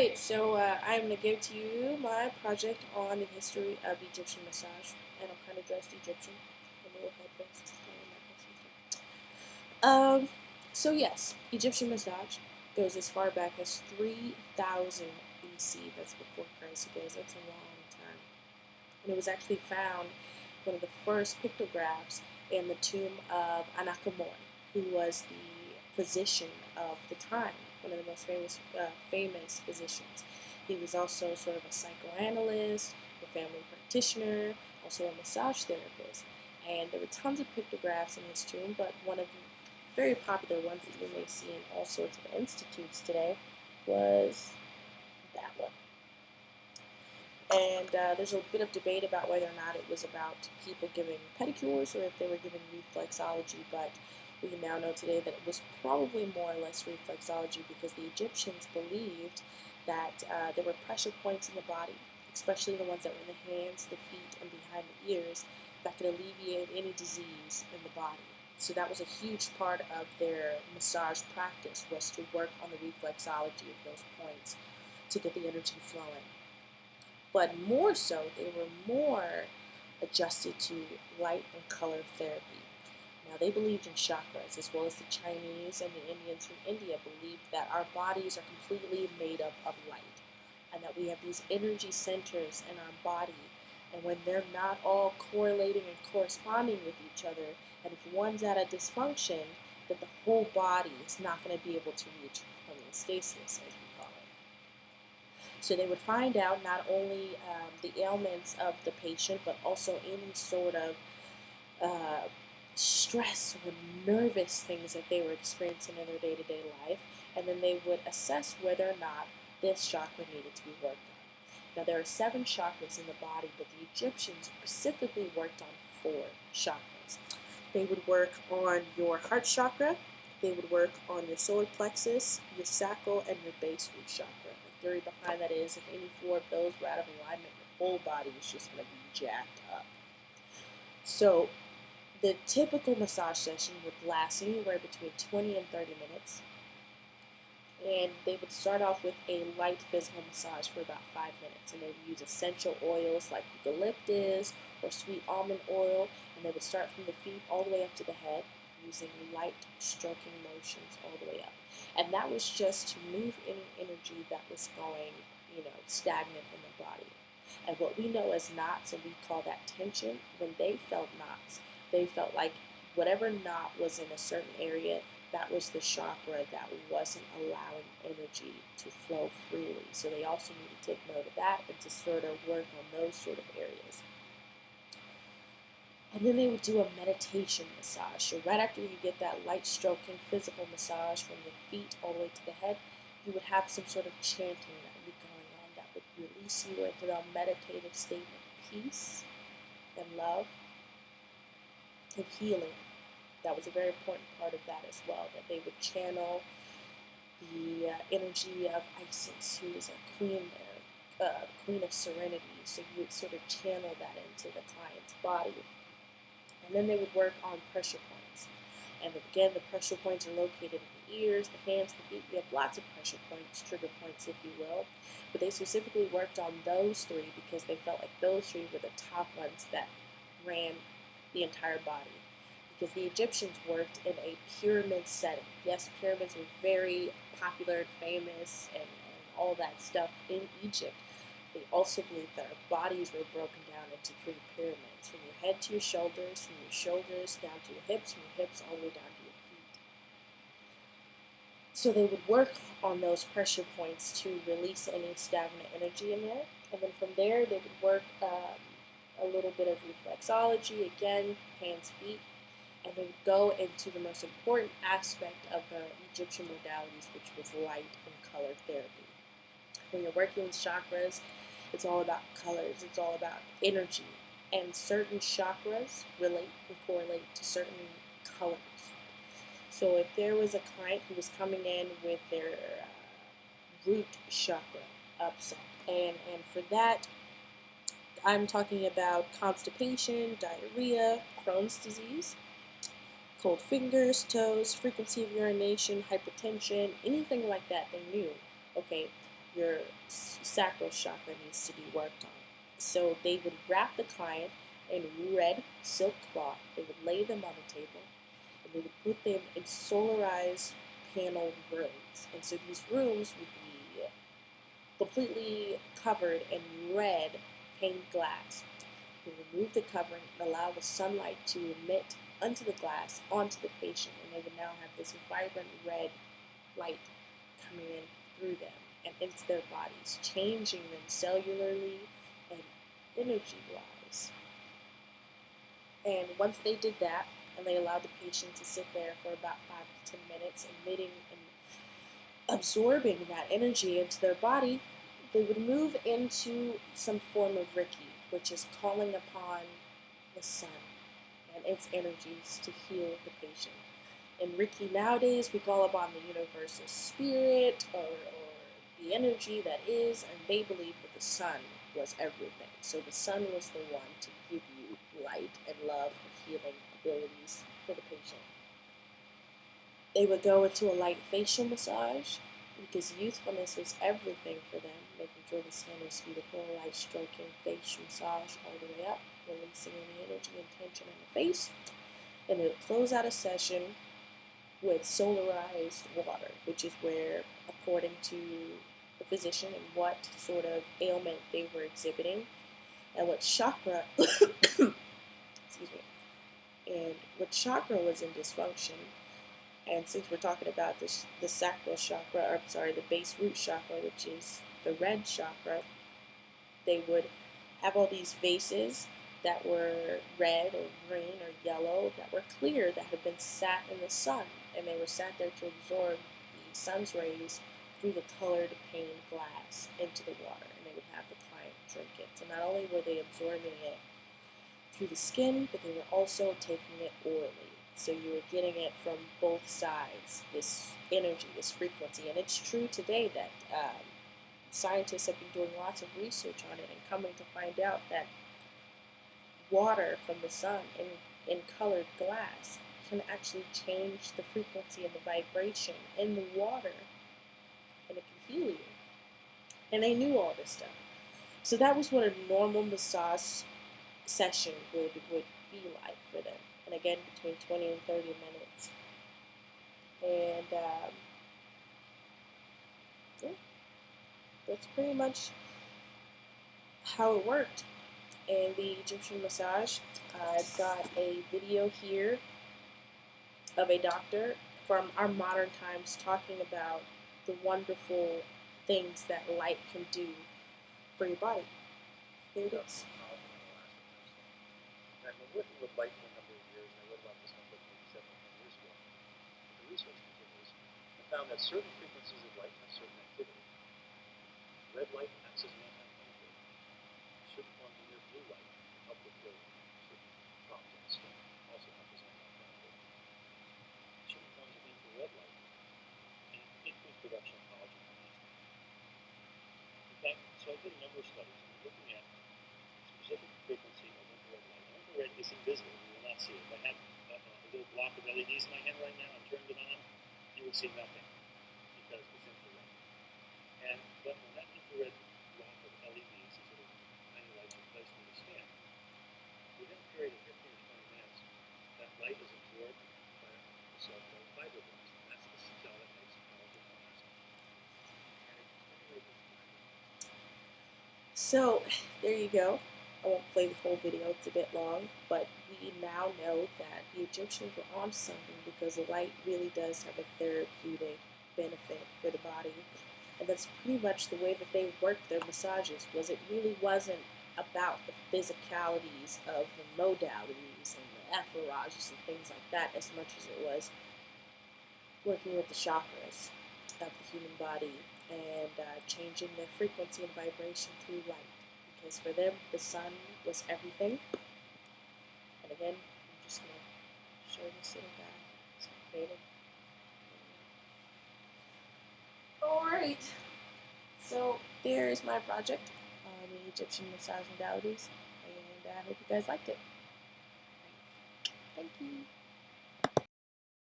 Alright, so I'm going to give to you my project on the history of Egyptian massage, and I'm kind of dressed Egyptian. A little headphones. So yes, Egyptian massage goes as far back as 3000 BC. That's before Christ. It goes. That's a long time. And it was actually found one of the first pictographs in the tomb of Anakamon, who was the physician of the time, one of the most famous physicians. He was also sort of a psychoanalyst, a family practitioner, also a massage therapist. And there were tons of pictographs in his tomb, but one of the very popular ones that you may see in all sorts of institutes today was that one. And there's a bit of debate about whether or not it was about people giving pedicures or if they were giving reflexology, but we now know today that it was probably more or less reflexology because the Egyptians believed that there were pressure points in the body, especially the ones that were in the hands, the feet, and behind the ears, that could alleviate any disease in the body. So that was a huge part of their massage practice, was to work on the reflexology of those points to get the energy flowing. But more so, they were more adjusted to light and color therapy. Now, they believed in chakras, as well as the Chinese and the Indians from India believed that our bodies are completely made up of light, and that we have these energy centers in our body, and when they're not all correlating and corresponding with each other, and if one's at a dysfunction, that the whole body is not going to be able to reach homeostasis, as we call it. So they would find out not only the ailments of the patient, but also any sort of stress or nervous things that they were experiencing in their day-to-day life, and then they would assess whether or not this chakra needed to be worked on. Now, there are 7 chakras in the body, but the Egyptians specifically worked on 4 chakras. They would work on your heart chakra, they would work on your solar plexus, your sacral, and your base root chakra. The theory behind that is if any 4 of those were out of alignment, your whole body was just going to be jacked up. So the typical massage session would last anywhere between 20 and 30 minutes. And they would start off with a light physical massage for about 5 minutes. And they would use essential oils like eucalyptus or sweet almond oil. And they would start from the feet all the way up to the head using light stroking motions all the way up. And that was just to move any energy that was going, stagnant in the body. And what we know as knots, and we call that tension, when they felt knots, they felt like whatever knot was in a certain area, that was the chakra that wasn't allowing energy to flow freely. So they also need to take note of that and to sort of work on those sort of areas. And then they would do a meditation massage. So right after you get that light stroking physical massage from the feet all the way to the head, you would have some sort of chanting that would be going on that would release you into a meditative state of peace and love and healing. That was a very important part of that as well, that they would channel the energy of Isis, who is a queen there, queen of serenity. So you would sort of channel that into the client's body. And then they would work on pressure points. And again, the pressure points are located in the ears, the hands, the feet. We have lots of pressure points, trigger points, if you will. But they specifically worked on those 3 because they felt like those 3 were the top ones that ran the entire body. Because the Egyptians worked in a pyramid setting. Yes, pyramids were very popular and famous and all that stuff in Egypt. They also believed that our bodies were broken down into 3 pyramids, from your head to your shoulders, from your shoulders down to your hips, from your hips all the way down to your feet. So they would work on those pressure points to release any stagnant energy in there. And then from there, they would work a little bit of reflexology, again, hands, feet. And they would go into the most important aspect of the Egyptian modalities, which was light and color therapy. When you're working with chakras, it's all about colors, it's all about energy. And certain chakras relate and correlate to certain colors. So if there was a client who was coming in with their root chakra upset, and for that, I'm talking about constipation, diarrhea, Crohn's disease, cold fingers, toes, frequency of urination, hypertension, anything like that, they knew, okay, your sacral chakra needs to be worked on. So they would wrap the client in red silk cloth. They would lay them on the table, and they would put them in solarized paneled rooms. And so these rooms would be completely covered in red painted glass. They remove the covering and allow the sunlight to emit onto the glass, onto the patient, and they would now have this vibrant red light coming in through them and into their bodies, changing them cellularly and energy-wise. And once they did that, and they allowed the patient to sit there for about 5 to 10 minutes, emitting and absorbing that energy into their body, they would move into some form of Reiki, which is calling upon the sun and its energies to heal the patient. In Reiki nowadays, we call upon the universal spirit or the energy that is, and they believe that the sun was everything. So the sun was the one to give you light and love and healing abilities for the patient. They would go into a light facial massage because youthfulness was everything for them, making sure the skin was beautiful, light stroking, facial massage all the way up, releasing any energy and tension in the face. And they would close out a session with solarized water, which is where, according to the physician and what sort of ailment they were exhibiting, and what chakra, excuse me, and what chakra was in dysfunction. And since we're talking about this, the sacral chakra, or the base root chakra, which is the red chakra, they would have all these vases that were red or green or yellow that were clear, that had been sat in the sun, and they were sat there to absorb the sun's rays through the colored pane glass into the water, and they would have the client drink it. So not only were they absorbing it through the skin, but they were also taking it orally. So you were getting it from both sides, this energy, this frequency. And it's true today that scientists have been doing lots of research on it and coming to find out that water from the sun in colored glass can actually change the frequency and the vibration in the water, and it can heal you. And they knew all this stuff. So that was what a normal massage session would be like for them. And again, between 20 and 30 minutes. And yeah, that's pretty much how it worked. And the Egyptian massage, I've got a video here of a doctor from our modern times talking about the wonderful things that light can do for your body. Here it is. I've been working with light for a number of years, and I wrote about this one book maybe 7 or 10 years ago. But the research continues. I found that certain frequencies of light have certain activity. Red light acts as an anti-inflammatory. Certain forms of near blue light help with healing. Certain problems in the skin also help as anti-inflammatory. Certain forms of infrared light and increase production of collagen and elastin. In fact, so I did a number of studies looking at specific frequency of infrared light. And infrared is invisible. You will not see it. If I had a little block of LEDs in my hand right now and turned it on, you would see nothing because it's infrared. But when that infrared block of LEDs, these little tiny lights, are placed in the skin, within a period of 15 or 20 minutes, that light is absorbed by a cell called fibroblast. And that's the cell that makes collagen and elastin. And it stimulates this fibroblast. So there you go. I won't play the whole video, it's a bit long, but we now know that the Egyptians were on something because the light really does have a therapeutic benefit for the body. And that's pretty much the way that they worked their massages. Was it really wasn't about the physicalities of the modalities and the apparatus and things like that as much as it was working with the chakras of the human body and changing the frequency and vibration through light. Because for them, the sun was everything. And again, I'm just going to show this little guy. It's faded. Alright, so there is my project on the Egyptian massage modalities, and I hope you guys liked it. Thank you.